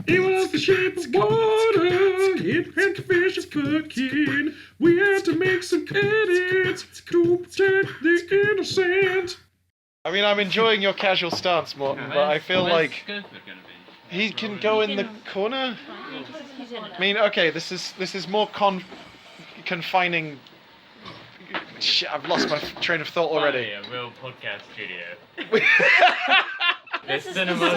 It was the shape of water. It had the fish cooking. We had to make some edits to protect the innocent. I mean, I'm enjoying your casual stance, Morton, but I feel like he can go in the corner. I mean, okay, this is more confining. Shit, I've lost my train of thought already. Finally, a real podcast studio. This is cinema.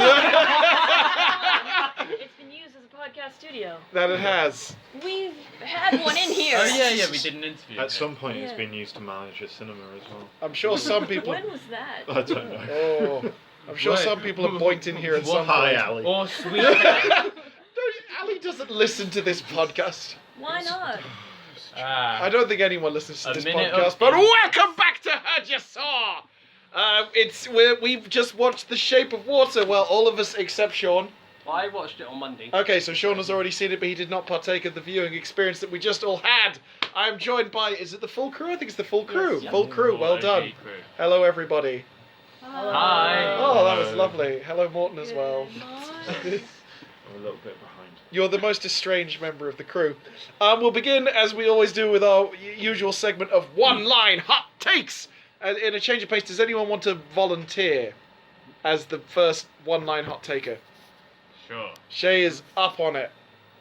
It's been used as a podcast studio. That it has. We've had one in here. Oh yeah, we did an interview. At some point, it's Yeah. been used to manage a cinema as well. I'm sure some people. When was that? I don't know. Oh, I'm sure some people are pointing here at some Hi, point. Ali. Or sweet. Ali doesn't listen to this podcast. Why not? I don't think anyone listens to A this minute podcast. of- But welcome back to Hurd Ya Saw. We've just watched The Shape of Water. Well, all of us except Sean. I watched it on Monday. Okay, so Sean has already seen it, but he did not partake of the viewing experience that we just all had. I'm joined by, is it the full crew? I think it's the full crew. Yes. Full crew, well done. Hello, everybody. Hi. Oh, that was lovely. Hello, Morton, as well. I'm a little bit behind. You're the most estranged member of the crew. We'll begin, as we always do, with our usual segment of one-line hot takes. And in a change of pace, does anyone want to volunteer as the first one-line hot taker? Sure. Shay is up on it.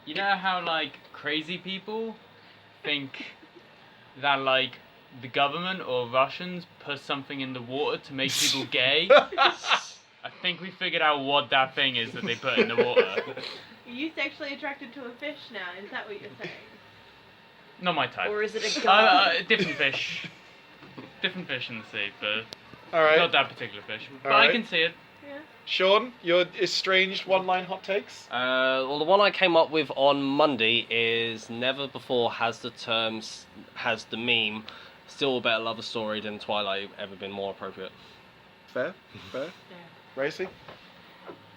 You know how like crazy people think that like the government or Russians put something in the water to make people gay? I think we figured out what that thing is that they put in the water. Are you sexually attracted to a fish now? Is that what you're saying? Not my type. Or is it a god? Different fish. Different fish in the sea, but All right. not that particular fish. But Alright. I can see it. Sean, your estranged one-line hot takes? Well, the one I came up with on Monday is never before has the meme Still a Better Lover Story than Twilight ever been more appropriate. Fair? Racy?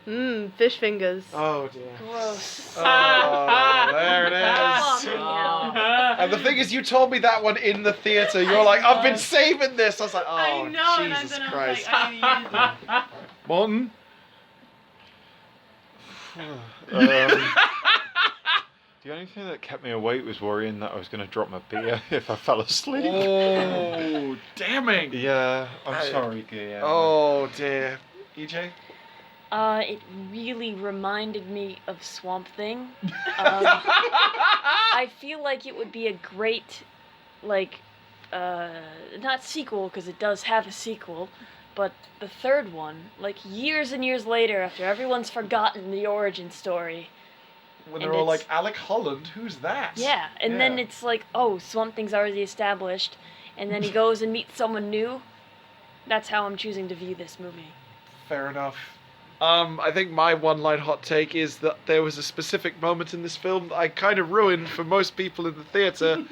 Fish fingers. Oh, dear. Gross. Oh, there it is. Fucking hell. And the thing is, you told me that one in the theatre. You're like, I've been saving this. I was like, oh, I know, Jesus and I Christ. was like, I need it. Morton? The only thing that kept me awake was worrying that I was going to drop my beer if I fell asleep. Oh, damning. Yeah, I'm sorry, Guillermo. Oh, dear. EJ? It really reminded me of Swamp Thing. I feel like it would be a great, like, not sequel, because it does have a sequel, but the third one, like years and years later, after everyone's forgotten the origin story. When And they're all it's- like, Alec Holland, who's that? Yeah, and then it's like, oh, Swamp Thing's already established, and then he goes and meets someone new. That's how I'm choosing to view this movie. Fair enough. I think my one-line hot take is that there was a specific moment in this film that I kind of ruined for most people in the theatre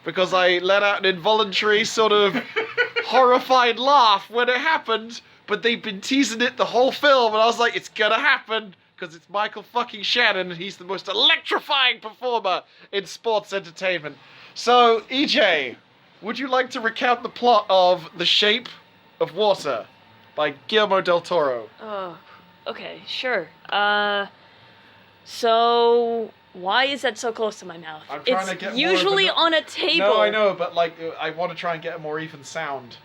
because I let out an involuntary sort of horrified laugh when it happened, but they've been teasing it the whole film, and I was like, it's gonna happen because it's Michael fucking Shannon, and he's the most electrifying performer in sports entertainment. So, EJ, would you like to recount the plot of The Shape of Water by Guillermo del Toro? Oh, okay, sure. So why is that so close to my mouth? I'm trying It's to get more usually of a- on a table. No, I know, but like, I want to try and get a more even sound.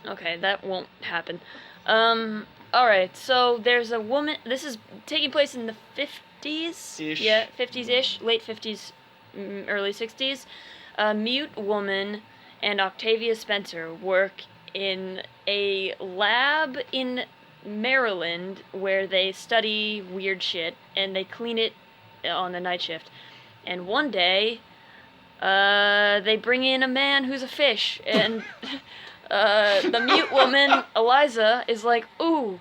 Okay, that won't happen. Alright, so there's a woman. This is taking place in the 50s? Ish. Yeah, 50s-ish, late 50s, early 60s. A mute woman and Octavia Spencer work in a lab in Maryland where they study weird shit and they clean it on the night shift. And one day, they bring in a man who's a fish, and the mute woman, Eliza, is like, ooh,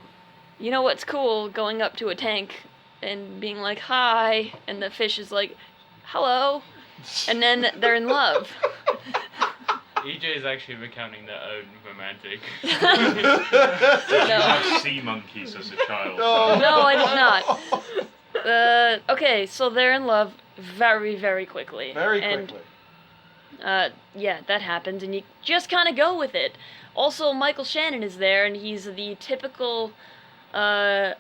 you know what's cool? Going up to a tank and being like, hi, and the fish is like, hello, and then they're in love. EJ is actually recounting their own romantic. No. have sea monkeys as a child. No, I did not. Okay, so they're in love very, very quickly. Very And, quickly. yeah, that happens, and you just kind of go with it. Also, Michael Shannon is there, and he's the typical, Michael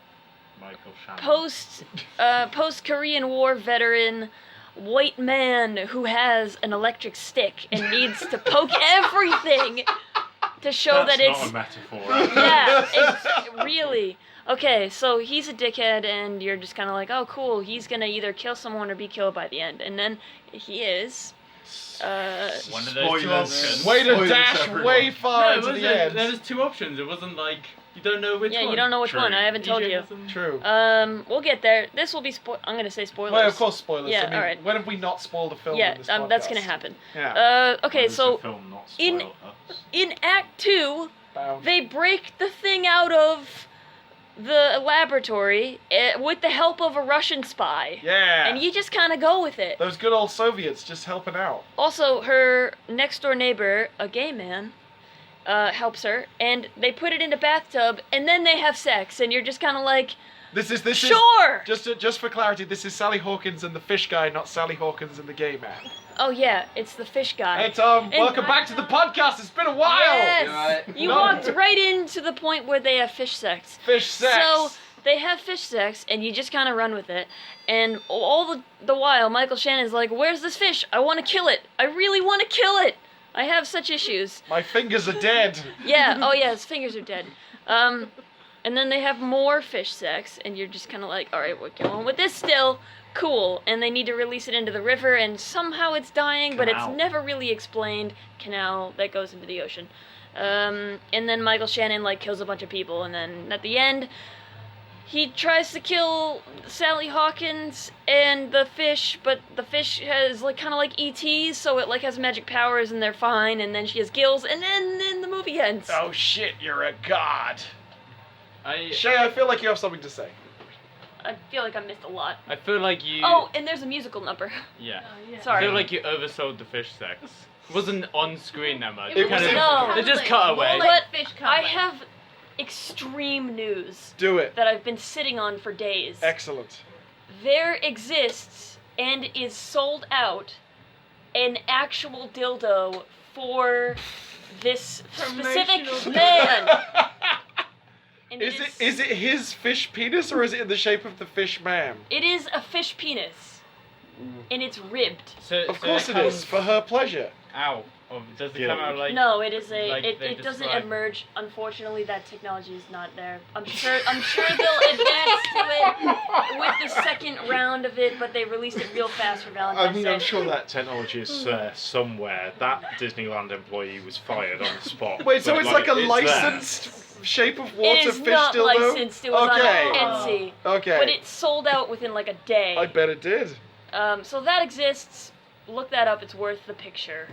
Michael Shannon. post Korean War veteran white man who has an electric stick and needs to poke everything to show That's that not it's a metaphor. yeah, it's really. Okay, so he's a dickhead, and you're just kind of like, oh, cool, he's gonna either kill someone or be killed by the end. And then he is. One of those two Spoilers. options. Way to Spoilers, dash everyone. way far No, into it was the end. there was two options. It wasn't like you don't know which one. Yeah, you don't know which True. one. I haven't told EJ you. hasn't- True. We'll get there. This will be I'm gonna say spoilers. Well, of course, spoilers. Yeah, I mean, alright. when have we not spoiled a film Yeah, in this podcast? that's gonna happen. Yeah. Okay, Why does so the film not in- spoil us? in Act 2, Bound. they break the thing out of the laboratory with the help of a Russian spy. Yeah. And you just kind of go with it. Those good old Soviets just helping out. Also, her next door neighbor, a gay man, helps her, and they put it in a bathtub, and then they have sex, and you're just kind of like, This is sure! just for clarity. This is Sally Hawkins and the fish guy, not Sally Hawkins and the gay man. Oh yeah, it's the fish guy. Hey Tom, And- welcome back to the podcast. It's been a while. Yes! You No. walked right into the point where they have fish sex. Fish sex. So they have fish sex, and you just kind of run with it. And all the while, Michael Shannon's like, "Where's this fish? I want to kill it. I really want to kill it. I have such issues." My fingers are dead. Yeah. Oh yeah, his fingers are dead. And then they have more fish sex, and you're just kind of like, "All right, we're going with this still." Cool. And they need to release it into the river, and somehow it's dying, but it's Canal. never really explained. Canal that goes into the ocean. And then Michael Shannon like kills a bunch of people, and then at the end, he tries to kill Sally Hawkins and the fish, but the fish has like kind of like ETs, so it like has magic powers, and they're fine. And then she has gills, and then the movie ends. Oh shit, you're a god. I Shay, I feel like you have something to say. I feel like I missed a lot. feel like you. Oh, and there's a musical number. Yeah. yeah. I Sorry. feel like you oversold the fish sex. It wasn't on screen that much. It It Kind was of- no. They just cut away. But fish I have extreme news Do it. that I've been sitting on for days. Excellent. There exists and is sold out an actual dildo for this specific Promotional man. And Is it his fish penis or is it in the shape of the fish man? It is a fish penis, and it's ribbed. So, Of so course it is, for her pleasure. Ow. Or does it come out like? No, it is a. like it they it doesn't describe- emerge. Unfortunately, that technology is not there. I'm sure they'll advance to it with the second round of it, but they released it real fast for Valentine's I mean, Day. I'm sure that technology is somewhere. That Disneyland employee was fired on the spot. Wait, so but, it's like a it's licensed shape of water It is fish not dildo? licensed. It was Okay. on Etsy, Okay. but it sold out within like a day. I bet it did. So that exists. Look that up. It's worth the picture.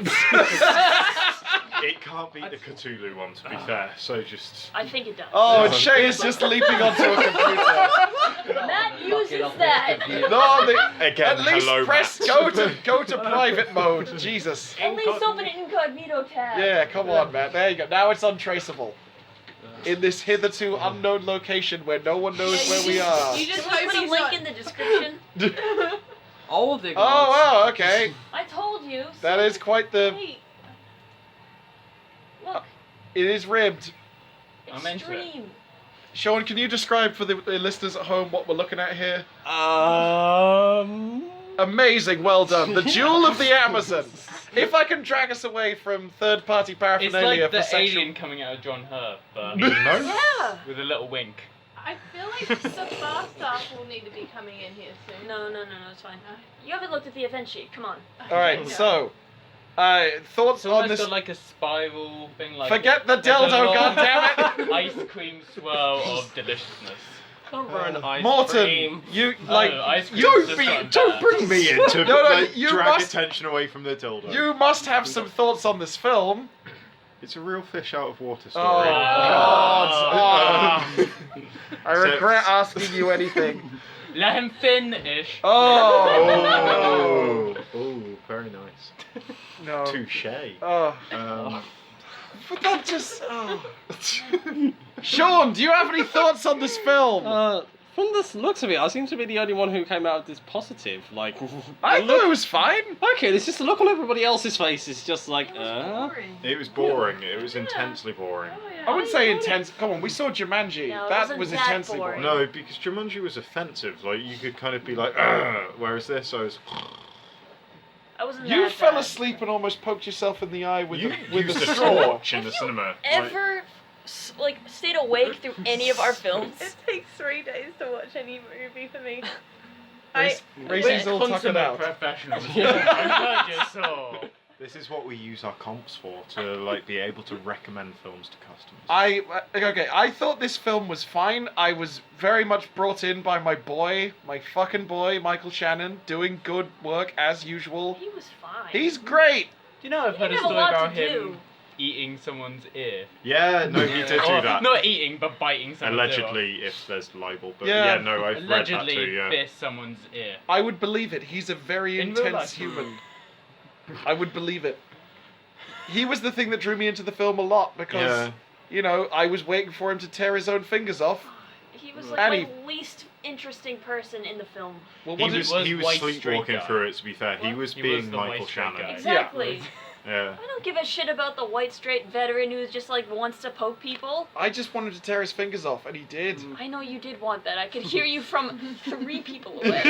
It can't beat the Cthulhu one, to be fair. So just. I think it does. Oh, and Shay is just leaping onto a computer. Matt uses that. No, Again, at least hello, press Matt. go to private mode. Jesus. At least open it incognito tab. Yeah, come on, man. There you go. Now it's untraceable. In this hitherto unknown location where no one knows where we are. You just Can we hope put a he's link not- in the description? All the Oh, wow, okay. I told you. That is quite the. Wait. Look, It is ribbed. I'm into it. extreme. Sean, can you describe for the listeners at home what we're looking at here? Amazing, well done. The Jewel of the Amazon. If I can drag us away from third-party It's paraphernalia like the for sexual... alien coming out of John Hurt, but No? Yeah. with a little wink. I feel like the bar staff will need to be coming in here soon. No, it's fine. You haven't looked at the event sheet. Come on. All right, so thoughts It's on almost this? got like a spiral thing, like Forget the like a dildo, long goddammit! ice cream swirl of deliciousness. Cover an ice Morton, cream. you like ice cream you is just be, like don't that. bring Me in to No, like, you drag must- attention away from the dildo. You must have some thoughts on this film. It's a real fish out of water Oh story. God! Oh. I So- regret asking you anything. Let him finish. Oh. Oh, very nice. No. Touche. Oh. Um, But that just. Oh. Sean, do you have any thoughts on this film? From the looks of it, I seem to be the only one who came out of this positive. Like, I thought it was fine. okay, there's just the look on everybody else's face is just like, It was boring. It was boring. It was intensely boring. Oh, yeah. I wouldn't say intense. Come on, we saw Jumanji. No, it that wasn't was that intensely boring. boring. No, because Jumanji was offensive. Like, you could kind of be like, whereas this, I was. I wasn't You that fell bad. asleep and almost poked yourself in the eye with You the with used the a straw. torch in the cinema. Like, Ever stayed awake through any of our films? It takes 3 days to watch any movie for me. Racing's all tuckered Consummate out. professionals. Yeah. Hurd Ya Saw. this is what we use our comps for, to like be able to recommend films to customers. I thought this film was fine. I was very much brought in by my fucking boy, Michael Shannon, doing good work as usual. He was fine. He's great. Do you know I've He heard a didn't have story a lot about to him do. eating someone's ear? Yeah, no, he did do Or, that. Not eating, but biting someone's ear. Allegedly, if there's libel, but Yeah. yeah, no, I've Allegedly read that too. Yeah. bit someone's ear. I would believe it. He's a very In real intense life. human. I would believe it. He was the thing that drew me into the film a lot because, Yeah. you know, I was waiting for him to tear his own fingers off. He was like Annie. my least interesting person in the film. Well, He what was, did, was he was white straight sleepwalking guy. through it, to be fair. He What? was He being was the Michael white straight Shannon. guy. Exactly. Yeah. I don't give a shit about the white straight veteran who's just like wants to poke people. I just wanted to tear his fingers off, and he did. I know you did want that. I could hear you from 3 people away.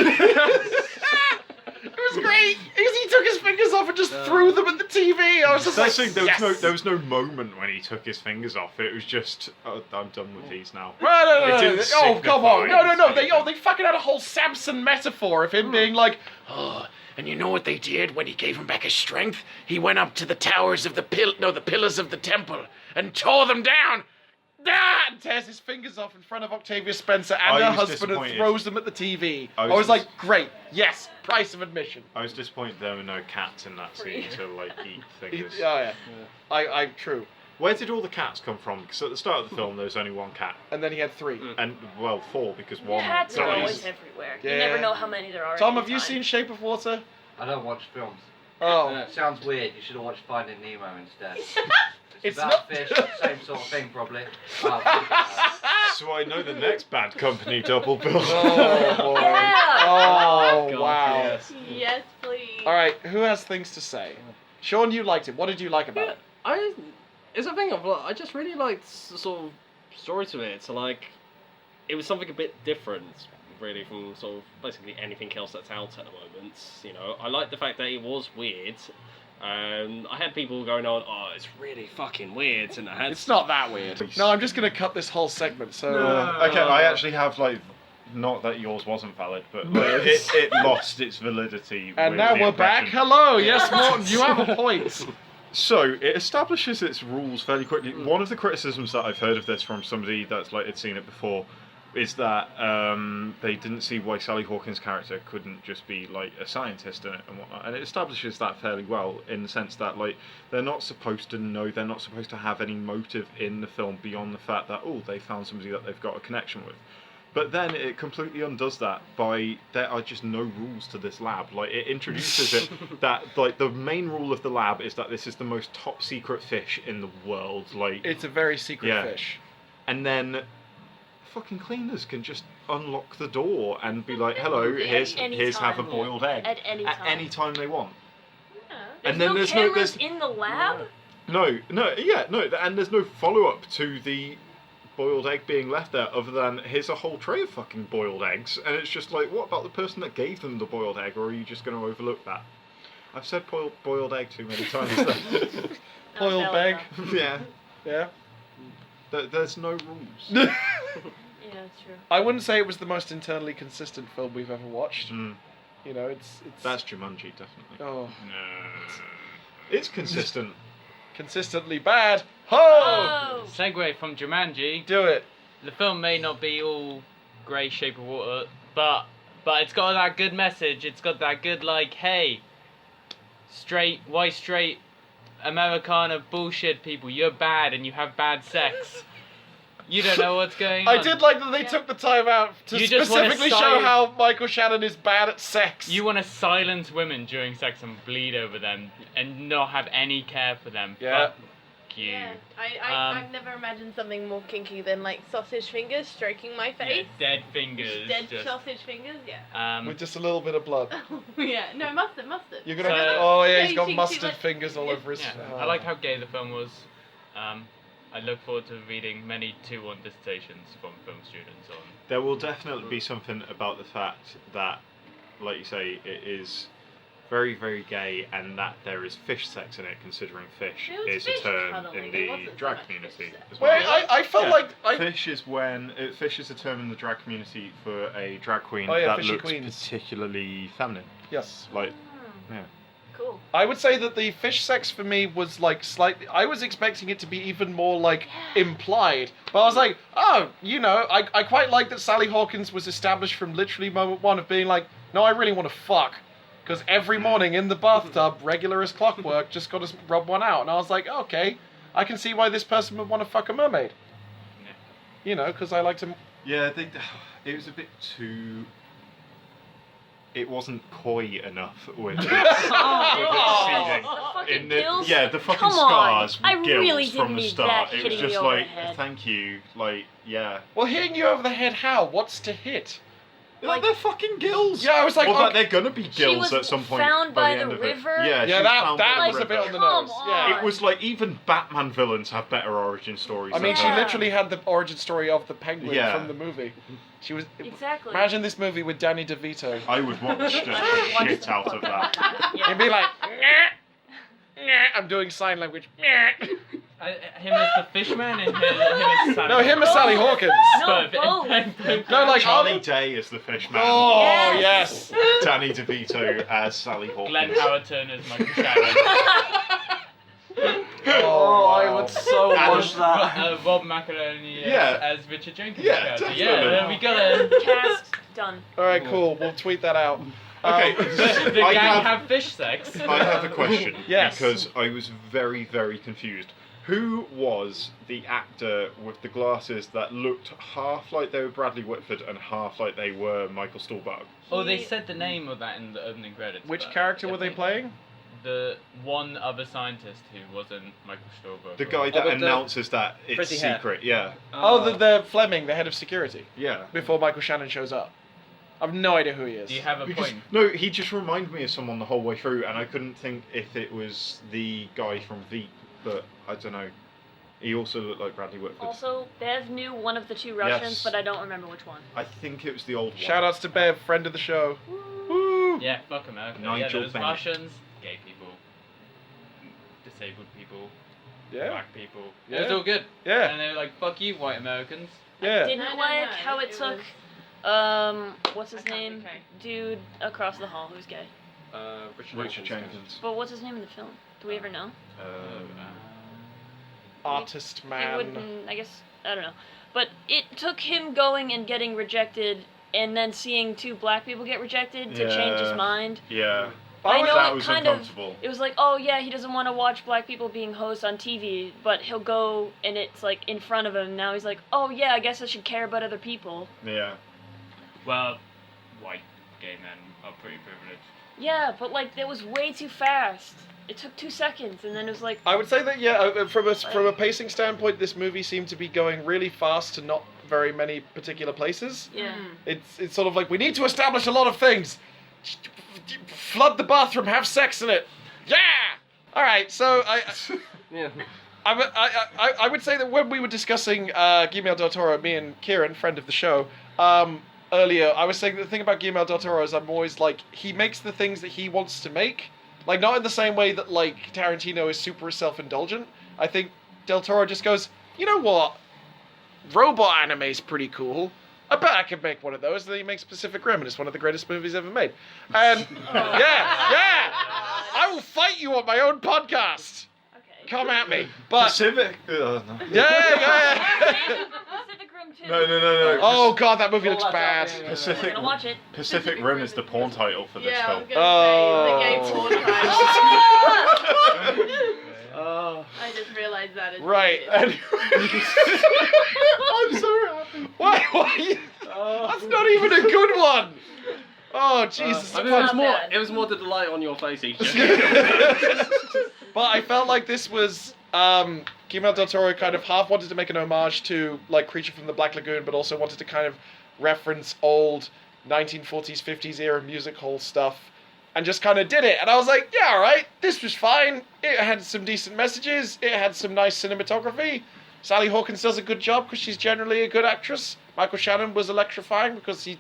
It was great. Because he took his fingers off and just threw them at the TV. I was just That's like, the thing, yes. there was no moment when he took his fingers off. It was just, oh, I'm done with these now. Right, no, It no, no, didn't no. Oh, come on. signify No, no, no. anything. They fucking had a whole Samson metaphor of him being like, oh, and you know what they did when he gave him back his strength? He went up to the towers of the pillars of the temple and tore them down. Ah! And tears his fingers off in front of Octavia Spencer and I her was husband and disappointed. throws them at the TV. I I was was like, great, yes, price of admission. I was disappointed there were no cats in that scene to like eat fingers. Yeah. True. Where did all the cats come from? Because at the start of the film there was only one cat, And then he had 3. and well, 4 because one Cats are dies. always everywhere. You Yeah. never know how many there are. Tom, at have any you time. seen Shape of Water? I don't watch films. Oh. Sounds weird. You should have watched Finding Nemo instead. It's about not- fish, same sort of thing probably. Oh, So I know the next Bad Company double bill. Oh, boy. Yeah. Oh, God, wow. yes. Yes, please. All right, who has things to say? Sean, you liked it. What did you like about it? It's a thing of like, I just really liked sort of story to it. So like, it was something a bit different, really, from sort of basically anything else that's out at the moment. You know, I liked the fact that it was weird. I had people going on, oh, it's really fucking weird, and I had It's not that weird. No, I'm just going to cut this whole segment, so... Okay, I actually have like, not that yours wasn't valid, but like, it lost its validity. And with now the we're back. impression. Hello, yes, Morton, you have a point. So it establishes its rules fairly quickly. One of the criticisms that I've heard of this from somebody that's like had seen it before is that they didn't see why Sally Hawkins' character couldn't just be like a scientist in it and whatnot. And it establishes that fairly well in the sense that like they're not supposed to know, they're not supposed to have any motive in the film beyond the fact that they found somebody that they've got a connection with. But then it completely undoes that by there are just no rules to this lab. Like it introduces it that like the main rule of the lab is that this is the most top secret fish in the world. Like It's a very secret Yeah. fish. and then fucking cleaners can just unlock the door and be like, "Hello, here's any have a time. boiled egg." At any time. At any time they want. Yeah. There's and then no there's cameras in the lab? no, and there's no follow up to the boiled egg being left there other than here's a whole tray of fucking boiled eggs, and it's just like, what about the person that gave them the boiled egg, or are you just going to overlook that? I've said boiled egg too many times. Boiled Not bag. valid Yeah, Yeah. there's no rules. enough. Yeah, that's true. I wouldn't say it was the most internally consistent film we've ever watched. Mm, You know, it's that's Jumanji, definitely. oh, It's consistent. consistently bad. Ho! Oh! Segue from Jumanji. Do it. The film may not be all grey Shape of Water, but it's got that good message. It's got that good like, hey, white straight Americana bullshit people, you're bad and you have bad sex. You don't know what's going on. I did like that they took the time out to You just wanna specifically show silence- how Michael Shannon is bad at sex. You want to silence women during sex and bleed over them and not have any care for them. Yeah. But you. Yeah. Um, I've never imagined something more kinky than like sausage fingers stroking my Yeah, face. dead fingers. Dead just, sausage fingers, yeah. With just a little bit of blood. Yeah, no, mustard. You're gonna. So- Oh yeah, Yeah, he's you got can see, mustard like- fingers all over his. Yeah, I liked how gay the film was. I look forward to reading many 2-1 dissertations from film students on. There will definitely be something about the fact that, like you say, it is very, very gay, and that there is fish sex in it, considering fish It was is fish a term cuddling, in it the wasn't so drag much community fish sex. as Wait, well. I felt Yeah. like Fish is fish is a term in the drag community for a drag queen Oh, yeah, that fishy looks queens. particularly feminine. yes. Like, yeah. Cool. I would say that the fish sex for me was like slightly. I was expecting it to be even more like implied, but I was like, oh, I quite like that Sally Hawkins was established from literally moment one of being like, no, I really want to fuck, because every morning in the bathtub, regular as clockwork, just got to rub one out, and I was like, okay, I can see why this person would want to fuck a mermaid. Because I like to. Yeah, it was a bit too. It wasn't coy enough with its seeding. The fucking In the, gills? yeah, the fucking Come on. scars I were gills really from didn't the need start. that It was hitting just me over like, the head. thank you, like, yeah. Well, hitting you over the head, how? What's to hit? Like- they're fucking gills. Yeah, I was like, well, okay. they're gonna be She gills was at some point. found by by the end the of it. river? Yeah, she Yeah, was that found by that the was a bit river. on the Come nose. Yeah. It was like even Batman villains have better origin stories. I mean, than she Yeah. her. literally had the origin story of the penguin Yeah. from the movie. She was. Exactly. Imagine this movie with Danny DeVito. I would watch the shit out of that. He'd be like, "Nyeh, nyeh." I'm doing sign language. "Nyeh." Him as the fishman and him as Sally. No, him as Sally Hawkins. No, both. No, like Charlie Day as the fishman. Oh Yes. yes. Danny DeVito as Sally Hawkins. Glenn Howard Turner as Michael Shannon. Oh, I wow. would so watch that. Rob McElhenney Yeah. as Richard Jenkins' Yeah, character. definitely. Yeah, there we go. Cast done. All right, cool. We'll tweet that out. Okay, The I gang have have fish sex. I have a question. Yes. Because I was very, very confused. Who was the actor with the glasses that looked half like they were Bradley Whitford and half like they were Michael Stuhlbarg? Oh, they said the name of that in the opening credits. Which but character I were they think playing? The one other scientist who wasn't Michael Stuhlbarg. The guy that with the announces that it's frizzy hair. secret. Yeah. Oh, the Fleming, the head of security, Yeah. before Michael Shannon shows up. I've no idea who he is. Do you have a Because, point? no, he just reminded me of someone the whole way through, and I couldn't think if it was the guy from Veep, but I don't know. He also looked like Bradley Whitford. Also, Bev knew one of the two Russians, Yes. but I don't remember which one. I think it was the old one. Shout outs to Bev, friend of the show. Woo! Yeah, fuck America. Nigel yeah, there's Bennett. Russians, gay people, disabled people, Yeah. black people. Yeah. It was all good. Yeah. And they were like, fuck you, white Americans. Yeah. Didn't No, no, like no, how it it took, what's his I can't name? think, okay. Dude across the hall who's gay. Richard Jenkins. But what's his name in the film? Do we ever know? Artist He man. wouldn't, I guess, I don't know. But it took him going and getting rejected and then seeing two black people get rejected to change his Yeah. mind. Yeah. I know that it was kind of, uncomfortable. it was like, oh yeah, he doesn't want to watch black people being hosts on TV, but he'll go and it's like in front of him. Now he's like, oh yeah, I guess I should care about other people. Yeah. Well, white gay men are pretty privileged. Yeah, but like, that was way too fast. It took 2 seconds and then it was like, I would say that from a pacing standpoint, this movie seemed to be going really fast to not very many particular places. yeah. It's sort of like we need to establish a lot of things. Flood the bathroom, have sex in it. Yeah. All right. So Yeah. I would say that when we were discussing Guillermo del Toro, me and Kieran, friend of the show, earlier, I was saying that the thing about Guillermo del Toro is I'm always like, he makes the things that he wants to make. Like, not in the same way that, like, Tarantino is super self-indulgent. I think del Toro just goes, you know what? Robot anime's pretty cool. I bet I could make one of those. And then he makes Pacific Rim, and it's one of the greatest movies ever made. And, yeah. I will fight you on my own podcast. Okay. Come at me. But, Pacific. No. yeah. Pacific Rim 2. No. Oh, God, that movie looks Pull that bad. up, yeah, yeah, yeah. We're Pacific. gonna watch it. Pacific Rim is the porn title for this Yeah, I was film. gonna say, Oh. the gay porn title. Oh. I just realized that. It's Right. racist. I'm so happy. Why? That's not even a good one. Oh, Jesus. I mean, it was not more. bad. It was more the delight on your face each. But I felt like this was Guillermo del Toro kind of half wanted to make an homage to like Creature from the Black Lagoon, but also wanted to kind of reference old 1940s, 50s era music hall stuff, and just kind of did it. And I was like, yeah, all right, this was fine. It had some decent messages. It had some nice cinematography. Sally Hawkins does a good job because she's generally a good actress. Michael Shannon was electrifying because he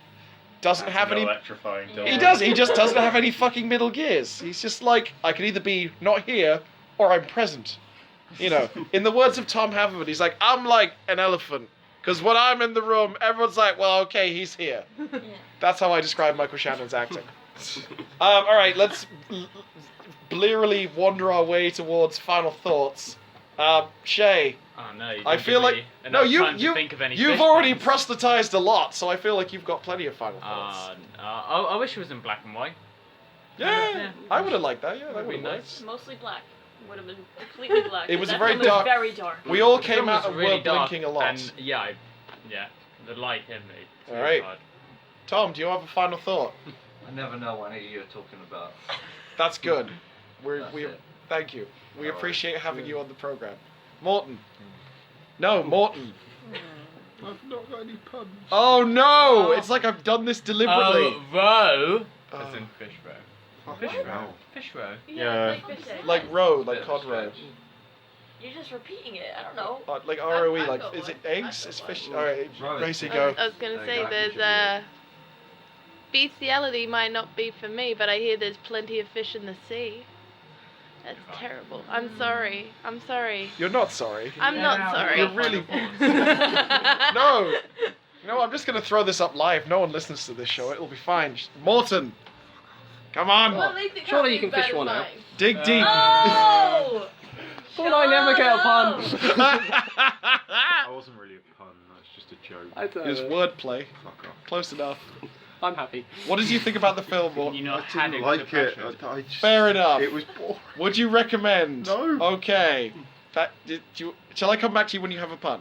doesn't That's have an any... electrifying Yeah. dog. He does. He just doesn't have any fucking middle gears. He's just like, I can either be not here or I'm present. You know, in the words of Tom Haverford, he's like, I'm like an elephant. Because when I'm in the room, everyone's like, well, okay, he's here. Yeah. That's how I describe Michael Shannon's acting. All right, let's blearily wander our way towards final thoughts. Shay, Oh no, you I didn't feel give like me enough time to you think of any you've fish already puns. proselytized a lot, so I feel like you've got plenty of final thoughts. I wish it was in black and white. Yeah, I would have liked that. Yeah, that Would would be have nice. worked. Mostly black. Would have been completely black. It was a That very film dark- very dark. We all The came film out was and really were dark, blinking a lot. And yeah, the light hit me. It's All really right. hard. Tom, do you have a final thought? I never know what you're talking about. That's good. That's We it. thank you. We All right. appreciate having you on the program. Morton. No, Morton. I've not got any puns. Oh no! It's like I've done this deliberately. Roe. Oh. As in fish roe. Fuck Fish off. roe. Fish roe. Yeah. Like fish eggs. Like roe, like Bit of cod a roe. stretch. You're just repeating it. I don't know. Like ROE, I've like got is one. it eggs? I've It's got fish. one. Alright, Right. Gracie, I go. was gonna There say you go, there's Virginia. bestiality might not be for me, but I hear there's plenty of fish in the sea. That's terrible. I'm sorry. I'm sorry. You're not sorry. I'm not sorry. You're really. No! No, I'm just gonna throw this up live. No one listens to this show. It'll be fine. Morton! Come on! Well, surely you can fish one out. Dig deep! Oh! Thought I never get a pun. That wasn't really a pun, that's just a joke. I It was don't know. wordplay. Fuck off. Close enough. I'm happy. What did you think about the film, Morton? You know, I had didn't it like it. suppression. I just, Fair enough. It was boring. Would you recommend? No. Okay. Shall I come back to you when you have a pun?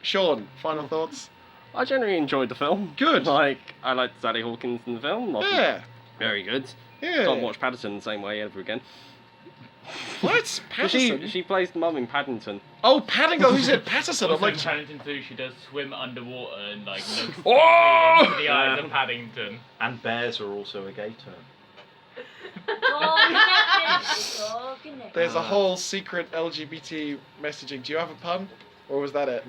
Sean, final thoughts? I generally enjoyed the film. Good. Like, I liked Sally Hawkins in the film. I thought Yeah. Very good. Yeah. Can't watch Paddington the same way ever again. What? 'Cause Patterson? She plays the mum in Paddington. Oh, Paddington. Who said Patterson? I'm Also like, in Paddington 2, she does swim underwater and like looks Oh! into the eyes of Paddington. And bears are also a gay term. It's all connected. It's all connected. there's a whole secret LGBT messaging. Do you have a pun? Or was that it?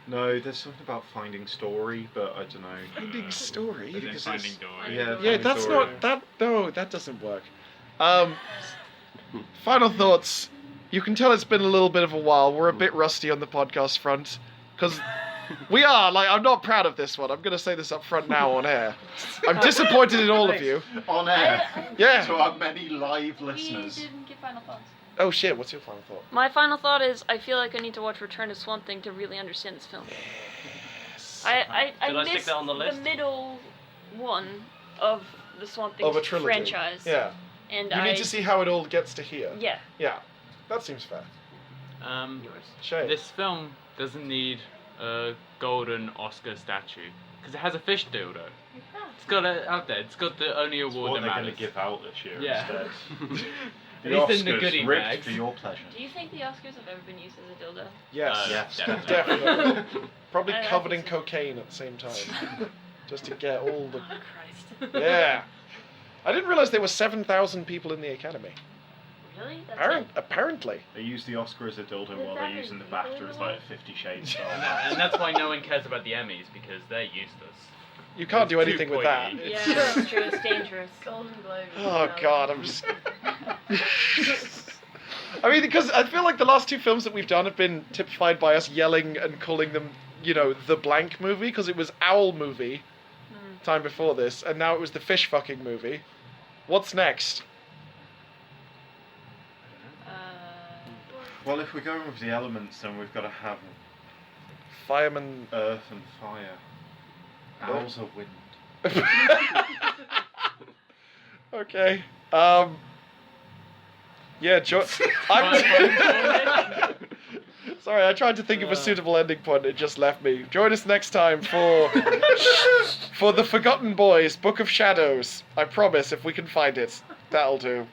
No, there's something about finding story, but I don't know. Finding story? As in Because Finding it's- Dory. Yeah, Yeah, Finding that's Story. not that. No, that doesn't work. Final thoughts. You can tell it's been a little bit of a while. We're a bit rusty on the podcast front because we are. Like, I'm not proud of this one. I'm gonna say this up front now on air. I'm disappointed in all of you. On air. Yeah. To our many live We listeners. didn't get final thoughts. Oh shit. What's your final thought? My final thought is I feel like I need to watch Return to Swamp Thing to really understand this film. I Should I stick missed that on the list? middle one of the Swamp Thing Of a trilogy. franchise. Yeah. And You need to see how it all gets to here. Yeah. Yeah. That seems fair. Yours. Shay. This film doesn't need a golden Oscar statue because it has a fish dildo. It's got it out there. It's got the only award What that they're going matters. to give out this year Yeah. instead. At least in the Oscars goodie ripped bags. for your pleasure. Do you think the Oscars have ever been used as a dildo? Yes. Yes. Definitely. Probably I covered in think so. cocaine at the same time. Just to get all the. Oh, Christ. Yeah. I didn't realize there were 7,000 people in the Academy. Really? That's it? Apparently. They use the Oscar as a dildo while they're using the BAFTA as like a 50 Shades style. And that's why no one cares about the Emmys because they're useless. You can't do It's too anything with that. pointy. Yeah, It's- that's true. It's dangerous. Golden Globe. Oh god, I'm just. I mean, because I feel like the last two films that we've done have been typified by us yelling and calling them, you know, the blank movie, because it was Owl movie time before this, and now it was the fish fucking movie. What's next? Well, if we're going with the elements, then we've got to have Fireman. earth and fire. And Oh. also wind. Okay. Yeah, Sorry, I tried to think of a suitable ending point. It just left me. Join us next time for The Forgotten Boys, Book of Shadows. I promise, if we can find it, that'll do.